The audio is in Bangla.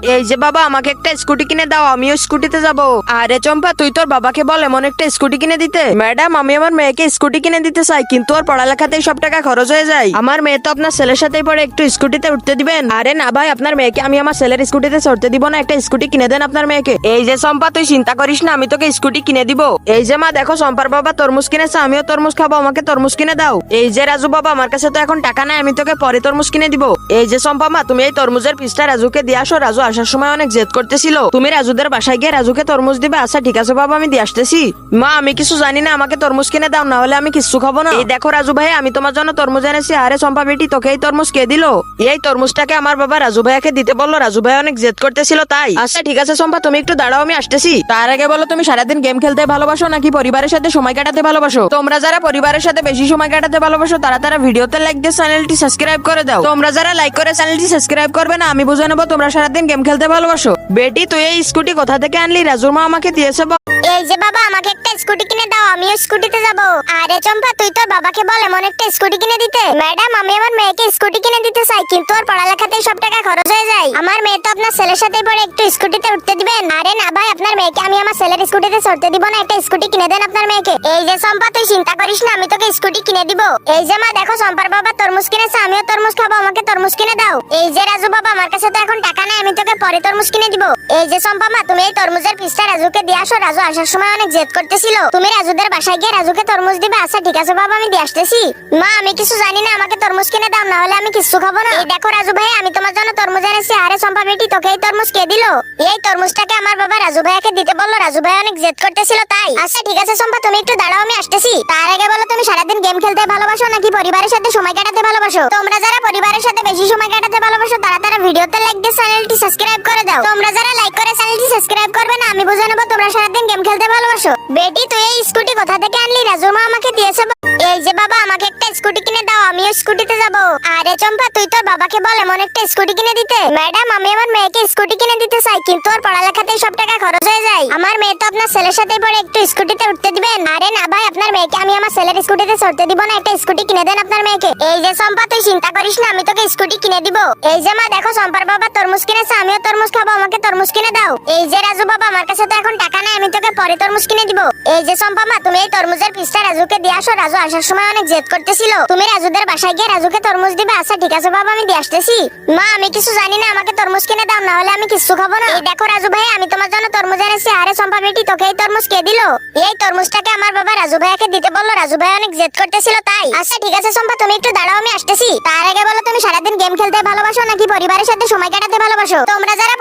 এই যে বাবা, আমাকে একটা স্কুটি কিনে দাও, আমিও স্কুটিতে যাব। আরে চম্পা, তুই তোর বাবাকে বল এমন একটা স্কুটি কিনে দিতে। ম্যাডাম, আমি আমার মেয়েকে স্কুটি কিনে দিতে চাই, কিন্তু ওর পড়ালেখাতেই সব টাকা খরচ হয়ে যায়। আমার মেয়ে তো আপনার ছেলের সাথেই পড়ে, একটু স্কুটিতে উঠতে দিবেন। আরে না ভাই, আপনার মেয়েকে আমি আমার ছেলের স্কুটিতে চড়তে দিব না, একটা স্কুটি কিনে দেন আপনার মেয়েকে। এই যে চম্পা, তুই চিন্তা করিস না, আমি তোকে স্কুটি কিনে দিব। এই যে মা দেখো, চম্পার বাবা তরমুজ কিনেছে, আমিও তরমুজ খাবো, আমাকে তরমুজ কিনে দাও। এই যে রাজু বাবা, আমার কাছে তো এখন টাকা নাই, আমি তোকে পরে তরমুজ কিনে দিব। এই যে চম্পা মা, তুমি এই তরমুজের পিসটা রাজুকে দিয়ে আসো, রাজু আসার সময় অনেক জেদ করতেছিল, তুমি রাজুদের বাসায় গিয়ে রাজুকে তরমুজ দিবে। আচ্ছা ঠিক আছে বাবা, আমি দিয়ে আসতেছি। মা, আমি কিছু জানি না, আমাকে তরমুজ কিনে দাও, না হলে আমি কিছু খাবো না। এই দেখো রাজু ভাই, আমি তোমার জন্য তরমুজ এনেছি। আরে চম্পা বেটি, তোকে এই তরমুজ কে দিল? এই তরমুজটাকে আমার বাবা রাজু ভাইয়াকে দিতে বললো, রাজু ভাই অনেক জেদ করতেছিল তাই। আচ্ছা ঠিক আছে চম্পা, তুমি একটু দাঁড়াও, আমি আসতেছি। তার আগে বলো, তুমি সারাদিন গেম খেলতে ভালোবাসো নাকি পরিবারের সাথে সময় কাটাতে ভালোবাসো? তোমরা যারা পরিবারের সাথে বেশি সময় কাটাতে ভালোবাসো, তারা ভিডিওতে লাইক দিয়ে চ্যানেলটি সাবস্ক্রাইব করে দাও। তোমরা যারা লাইক করে চ্যানেলটি সাবস্ক্রাইব করবে না, আমি বুঝে নেবো তোমরা সারাদিন গেম খেলতে ভালোবাসো। বেটি, তুই এই স্কুটি কোথা থেকে আনলি? রাজুর মা আমাকে দিয়েছে। এই যে বাবা, আমাকে একটা স্কুটি কিনে দাও, আমিও স্কুটিতে যাব। আরে চম্পা, তুই তোর বাবাকে বল এমন একটা স্কুটি কিনে দিতে। ম্যাডাম, আমি আমার মেয়েকে স্কুটি কিনে দিতে চাই, কিন্তু ওর পড়ালেখাতেই সব টাকা খরচ হয়ে যায়। আমার মেয়ে তো আপনার ছেলের সাথেই পড়ে, একটু স্কুটিতে উঠতে দিবেন। আরে না ভাই, আপনার মেয়েকে আমি আমার ছেলের স্কুটিতে চড়তে দিব না, একটা স্কুটি কিনে দেন আপনার মেয়েকে। এই যে চম্পা, তুই চিন্তা করিস না, আমি তোকে স্কুটি কিনে দিব। এই যে মা দেখো, চম্পার বাবা তরমুজ কিনেছে, আমিও তরমুজ খাবো, আমাকে তরমুজ কিনে দাও। এই যে রাজু বাবা, আমার কাছে তো এখন টাকা নাই, আমি তোকে পরে তরমুজ কিনে দিব। এই যে চম্পা মা, তুমি এই তরমুজের পিসটা রাজুকে দিয়ে আসো, রাজু আসার সময় অনেক জেদ করতেছিল, তুমি রাজুদের বাসায় গিয়ে রাজুকে তরমুজ দিবে। আচ্ছা ঠিক আছে বাবা, আমি দিয়ে আসতেছি। মা, আমি কিছু জানি না, আমাকে তরমুজ কিনে দাও, না হলে আমি কিছু খাবো না। এই দেখো রাজু ভাই, আমি তোমার জন্য তরমুজ এনেছি। আরে চম্পা বেটি, তোকে এই তরমুজ কে দিল? এই তরমুজটাকে আমার বাবা রাজু ভাইয়াকে দিতে বললো, রাজু ভাই অনেক জেদ করতেছিল তাই। আচ্ছা ঠিক আছে চম্পা, তুমি একটু দাঁড়াও, আমি আসতেছি। তার আগে বলো, তুমি সারাদিন গেম খেলতে ভালোবাসো নাকি পরিবারের সাথে সময় কাটাতে ভালোবাসো? তোমরা যারা পরিবারের সাথে বেশি সময় কাটাতে ভালোবাসো, তারা ভিডিওতে লাইক দিয়ে চ্যানেলটি সাবস্ক্রাইব করে দাও। তোমরা যারা লাইক করে চ্যানেলটি সাবস্ক্রাইব করবে না, আমি বুঝে নেবো তোমরা সারাদিন গেম খেলতে ভালোবাসো। বেটি, তুই এই স্কুটি কোথা থেকে আনলি? রাজুর মা আমাকে দিয়েছে। এই যে বাবা, আমাকে একটা স্কুটি কিনে দাও, আমিও স্কুটিতে যাব। আরে চম্পা, তুই তোর বাবাকে বল এমন একটা স্কুটি কিনে দিতে। ম্যাডাম, আমি আমার মেয়েকে স্কুটি কিনে দিতে চাই, কিন্তু ওর পড়ালেখাতেই সব টাকা খরচ হয়ে যায়। আমার মেয়ে তো আপনার ছেলের সাথেই পড়ে, একটু স্কুটিতে উঠতে দিবেন। আরে না ভাই, আপনার মেয়েকে আমি আমার ছেলের স্কুটিতে চড়তে দিব না, একটা স্কুটি কিনে দেন আপনার মেয়েকে। এই যে চম্পা, তুই চিন্তা করিস না, আমি তোকে স্কুটি কিনে দিব। এই যে মা দেখো, চম্পার বাবা তরমুজ কিনেছে, আমিও তরমুজ খাবো, আমাকে তরমুজ কিনে দাও। এই যে রাজু বাবা, আমার কাছে তো এখন টাকা নাই, আমি তোকে পরে তরমুজ কিনে দিব। এই যে চম্পা মা, তুমি এই তরমুজের পিসটা রাজুকে দিয়ে আসো, রাজু আসার সময় অনেক জেদ করতেছিল, তুমি রাজুদের বাসায় গিয়ে রাজুকে তরমুজ দিবে। আচ্ছা ঠিক আছে বাবা, আমি দিয়ে আসতেছি। মা, আমি কিছু জানি না, আমাকে তরমুজ কিনে দাও, না হলে আমি কিছু খাবো না। এই দেখো রাজু ভাই, আমি তোমার জন্য তরমুজ এনেছি। আরে চম্পা বেটি, তোকে এই তরমুজ কে দিল? এই তরমুজটাকে আমার বাবা রাজু ভাইয়াকে দিতে বললো, রাজু ভাই অনেক জেদ করতেছিল তাই। আচ্ছা ঠিক আছে চম্পা, তুমি একটু দাঁড়াও, আমি আসতেছি। তার আগে বলো, তুমি সারাদিন গেম খেলতে ভালোবাসো নাকি পরিবারের সাথে সময় কাটাতে ভালোবাসো? তোমরা যারা